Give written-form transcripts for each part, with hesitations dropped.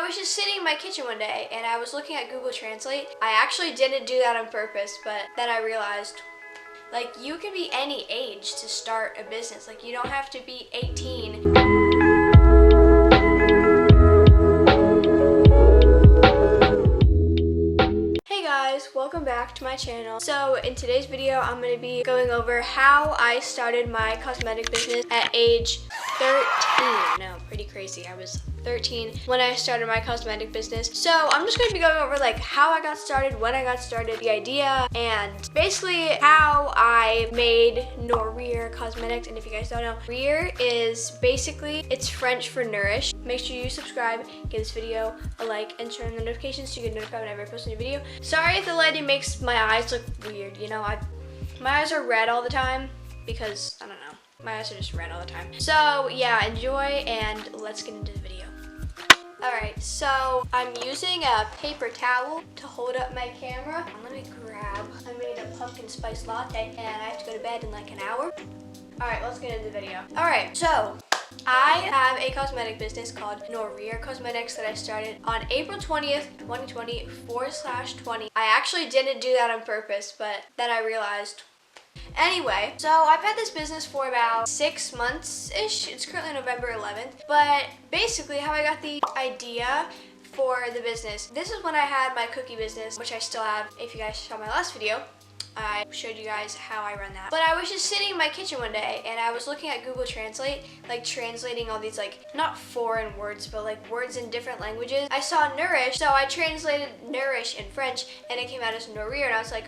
I was just sitting in my kitchen one day and I was looking at Google Translate. I actually didn't do that on purpose, but then I realized, like, you can be any age to start a business. Like, you don't have to be 18. Hey guys, welcome back to my channel. So in today's video, I'm going to be going over how I started my cosmetic business at age 13. No, pretty crazy. I was 13 when I started my cosmetic business. So I'm just going to be going over like how I got started, when I got started, the idea, and basically how I made Nourrir Cosmetics. And if you guys don't know, Nourrir is basically, it's French for nourish. Make sure you subscribe, give this video a like, and turn on the notifications so you get notified whenever I post a new video. Sorry if the lighting makes my eyes look weird, you know, my eyes are red all the time because, I don't know, my eyes are just red all the time. So yeah, enjoy and let's get into the video. Alright, so I'm using a paper towel to hold up my camera. Let me grab, I made a pumpkin spice latte and I have to go to bed in like an hour. Alright, let's get into the video. Alright, so I have a cosmetic business called Nourrir Cosmetics that I started on April 20th, 2020/20. I actually didn't do that on purpose, but then I realized. Anyway, so I've had this business for about 6 months-ish. It's currently November 11th. But basically how I got the idea for the business. This is when I had my cookie business, which I still have. If you guys saw my last video, I showed you guys how I run that. But I was just sitting in my kitchen one day and I was looking at Google Translate, like translating all these like, not foreign words, but like words in different languages. I saw nourish, so I translated nourish in French and it came out as Nourrir and I was like,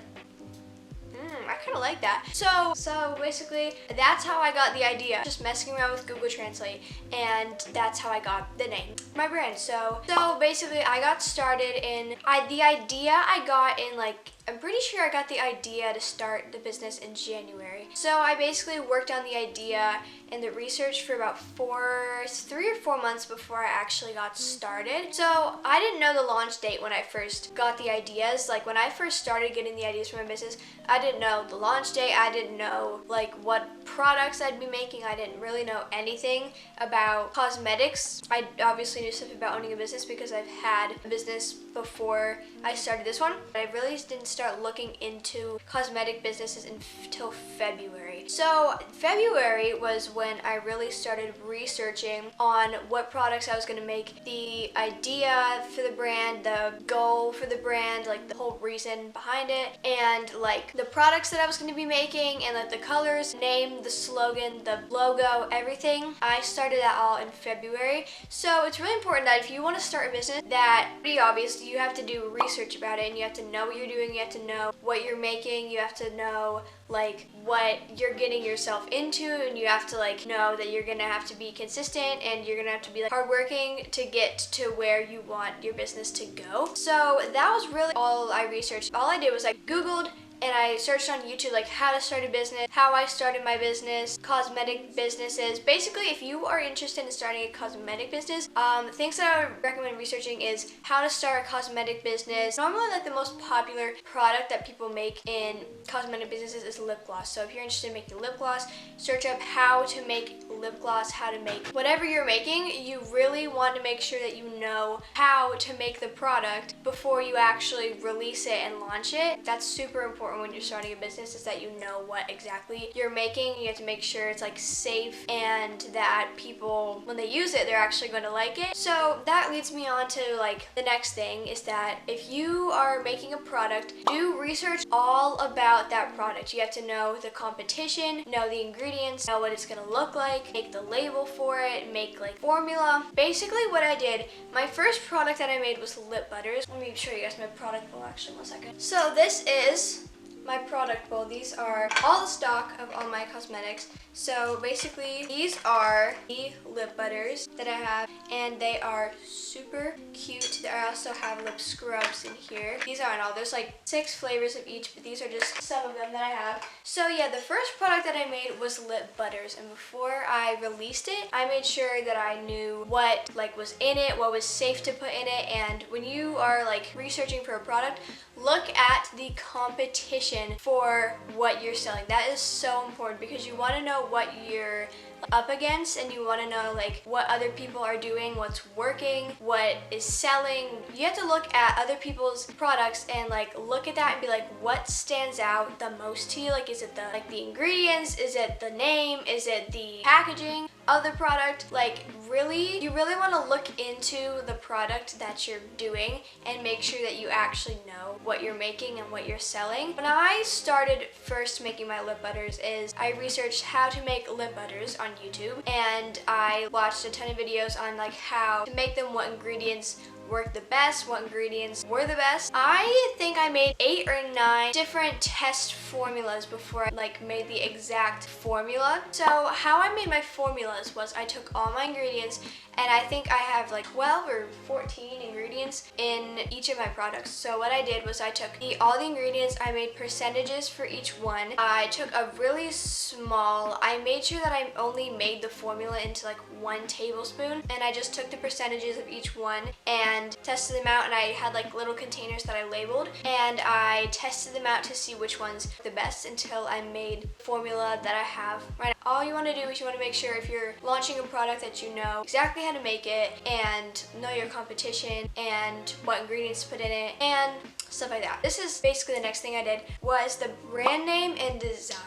I kind of like that. So basically, that's how I got the idea. Just messing around with Google Translate, and that's how I got the name, my brand. So basically, I got started in, the idea I got in like, I'm pretty sure I got the idea to start the business in January. So I basically worked on the idea and the research for about 3 or 4 months before I actually got started. So I didn't know the launch date when I first got the ideas. Like when I first started getting the ideas for my business, I didn't know the launch date. I didn't know like what products I'd be making. I didn't really know anything about cosmetics. I obviously knew stuff about owning a business because I've had a business before I started this one. But I really didn't start looking into cosmetic businesses until February. So February was when I really started researching on what products I was going to make, the idea for the brand, the goal for the brand, like the whole reason behind it, and like the products that I was going to be making, and like the colors, name, the slogan, the logo, everything. I started that all in February. So it's really important that if you want to start a business, that pretty obvious, you have to do research about it and you have to know what you're doing, you have to know what you're making, you have to know like what you're getting yourself into, and you have to like know that you're gonna have to be consistent and you're gonna have to be like hardworking to get to where you want your business to go. So that was really all I researched. All I did was I Googled and I searched on YouTube like how to start a business, how I started my business, cosmetic businesses. Basically, if you are interested in starting a cosmetic business, things that I would recommend researching is how to start a cosmetic business. Normally, like the most popular product that people make in cosmetic businesses is lip gloss. So if you're interested in making lip gloss, search up how to make lip gloss, how to make whatever you're making. You really want to make sure that you know how to make the product before you actually release it and launch it. That's super important when you're starting a business, is that you know what exactly you're making. You have to make sure it's like safe and that people, when they use it, they're actually going to like it. So that leads me on to like the next thing, is that if you are making a product, do research all about that product. You have to know the competition, know the ingredients, know what it's going to look like, make the label for it, make like formula. Basically what I did, my first product that I made was lip butters. Let me show you guys my product bowl actually, 1 second. So this is my product bowl. These are all the stock of all my cosmetics. So basically these are the lip butters that I have, and they are super cute. I also have lip scrubs in here. These aren't all, there's like 6 flavors of each, but these are just some of them that I have. So yeah, the first product that I made was lip butters, and before I released it, I made sure that I knew what like was in it, what was safe to put in it. And when you are like researching for a product, look at the competition for what you're selling. That is so important because you want to know what your up against, and you want to know like what other people are doing, what's working, what is selling. You have to look at other people's products and like look at that and be like, what stands out the most to you? Like, is it the ingredients? Is it the name? Is it the packaging of the product? Like, really, you really want to look into the product that you're doing and make sure that you actually know what you're making and what you're selling. When I started first making my lip butters is I researched how to make lip butters on YouTube, and I watched a ton of videos on like how to make them, what ingredients work the best, what ingredients were the best. I think I made 8 or 9 different test formulas before I like made the exact formula. So how I made my formulas was I took all my ingredients, and I think I have like 12 or 14 ingredients in each of my products. So what I did was I took all the ingredients, I made percentages for each one. I took a really small, I made sure that I only made the formula into like 1 tablespoon, and I just took the percentages of each one and tested them out, and I had like little containers that I labeled, and I tested them out to see which one's the best until I made the formula that I have right now. All you want to do is you want to make sure if you're launching a product that you know exactly how to make it and know your competition and what ingredients to put in it and stuff like that. This is basically the next thing I did was the brand name and design.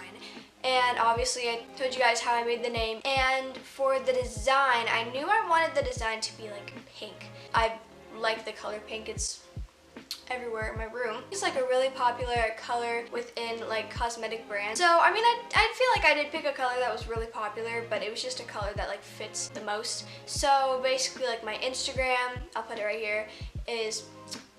And obviously I told you guys how I made the name. And for the design, I knew I wanted the design to be like pink. I like the color pink. It's everywhere in my room. It's like a really popular color within like cosmetic brands. So I mean, I feel like I did pick a color that was really popular, but it was just a color that like fits the most. So basically like my Instagram, I'll put it right here, is,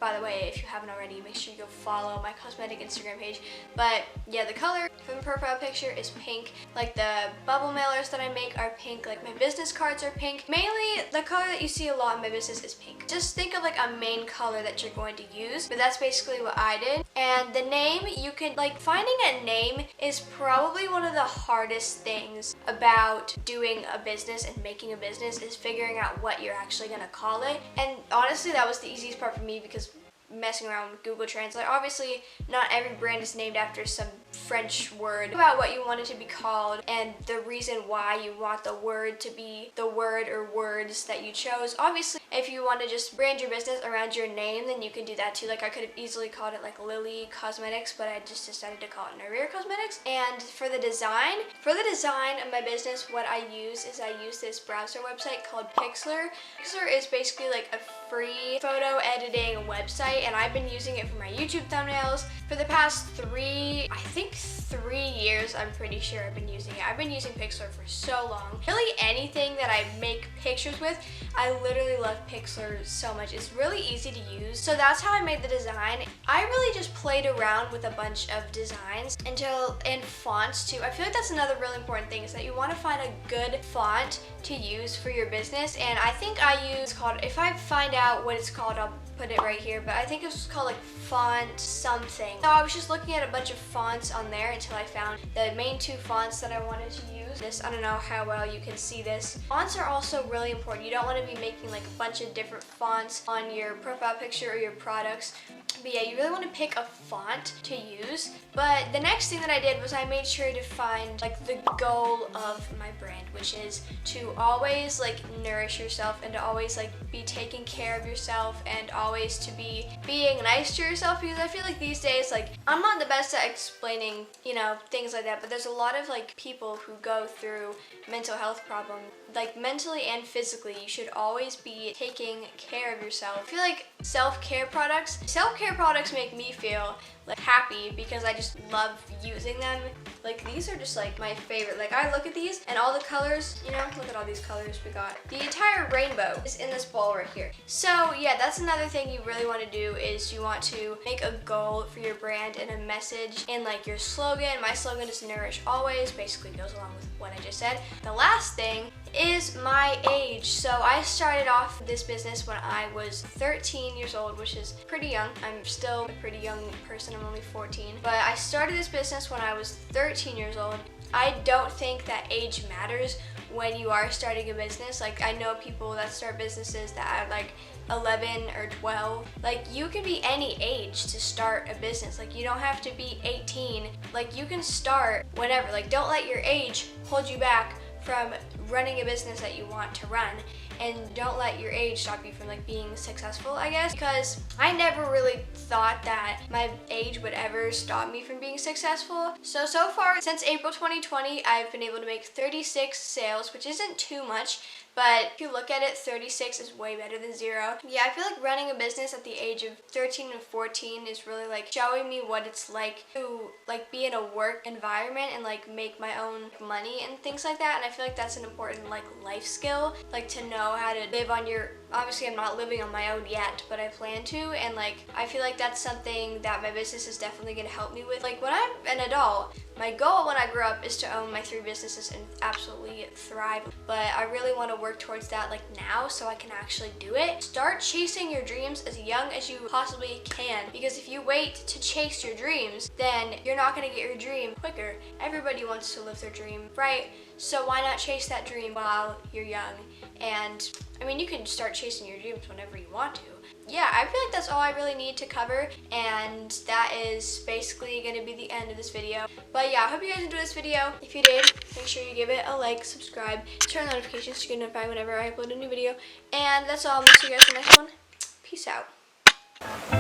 by the way, if you haven't already, make sure you go follow my cosmetic Instagram page. But yeah, the color for the profile picture is pink. Like the bubble mailers that I make are pink. Like my business cards are pink. Mainly, the color that you see a lot in my business is pink. Just think of like a main color that you're going to use. But that's basically what I did. And the name, you can, like, finding a name is probably one of the hardest things about doing a business and making a business, is figuring out what you're actually going to call it. And honestly, that was the easiest part for me, because messing around with Google Translate. Obviously, not every brand is named after some French word. About what you want it to be called and the reason why you want the word to be the word or words that you chose. Obviously, if you want to just brand your business around your name, then you can do that too. Like I could have easily called it like Lilly Cosmetics, but I just decided to call it Nourrir Cosmetics. And for the design of my business, what I use is I use this browser website called Pixlr. Pixlr is basically like a free photo editing website, and I've been using it for my YouTube thumbnails for the past 3 years. I'm pretty sure I've been using it. I've been using Pixlr for so long. Really anything that I make pictures with, I literally love Pixlr so much. It's really easy to use. So that's how I made the design. I really just played around with a bunch of designs and fonts too. I feel like that's another really important thing, is that you want to find a good font to use for your business. And I think I use if I find out what it's called, I'll put it right here, but I think it's called like font something. So I was just looking at a bunch of fonts on there until I found the main 2 fonts that I wanted to use. I don't know how well you can see this. Fonts are also really important. You don't want to be making like a bunch of different fonts on your profile picture or your products. But yeah, you really want to pick a font to use. But the next thing that I did was I made sure to find like the goal of my brand, which is to always like nourish yourself and to always like be taking care of yourself and always to be being nice to yourself, because I feel like these days, like, I'm not the best at explaining, you know, things like that, but there's a lot of like people who go through mental health problems, like mentally and physically. You should always be taking care of yourself. I feel like self-care products make me feel like happy because I just love using them. Like these are just like my favorite. Like I look at these and all the colors, you know, look at all these colors we got. The entire rainbow is in this bowl right here. So yeah, that's another thing you really want to do, is you want to make a goal for your brand and a message in like your slogan. My slogan is Nourish Always, basically goes along with what I just said. The last thing is my age. So I started off this business when I was 13 years old, which is pretty young. I'm still a pretty young person, I'm only 14. But I started this business when I was 13 years old. I don't think that age matters when you are starting a business. Like I know people that start businesses that are like 11 or 12. Like you can be any age to start a business. Like you don't have to be 18. Like you can start whenever. Like don't let your age hold you back from running a business that you want to run, and don't let your age stop you from like being successful, I guess, because I never really thought that my age would ever stop me from being successful. So far since April 2020, I've been able to make 36 sales, which isn't too much, but if you look at it, 36 is way better than 0. Yeah, I feel like running a business at the age of 13 and 14 is really like showing me what it's like to like be in a work environment and like make my own money and things like that. And I feel like that's an important like life skill, like to know how to live on your, obviously I'm not living on my own yet, but I plan to, and like I feel like that's something that my business is definitely going to help me with. Like when I'm an adult, my goal when I grow up is to own my 3 businesses and absolutely thrive, but I really want to work towards that like now so I can actually do it. Start chasing your dreams as young as you possibly can, because if you wait to chase your dreams, then you're not going to get your dream quicker. Everybody wants to live their dream, right? So why not chase that dream while you're young? And I mean, you can start chasing your dreams whenever you want to. Yeah, I feel like that's all I really need to cover, and that is basically going to be the end of this video. But yeah, I hope you guys enjoyed this video. If you did, make sure you give it a like, subscribe, turn on notifications so you get notified whenever I upload a new video. And that's all. I'll see you guys in the next one. Peace out.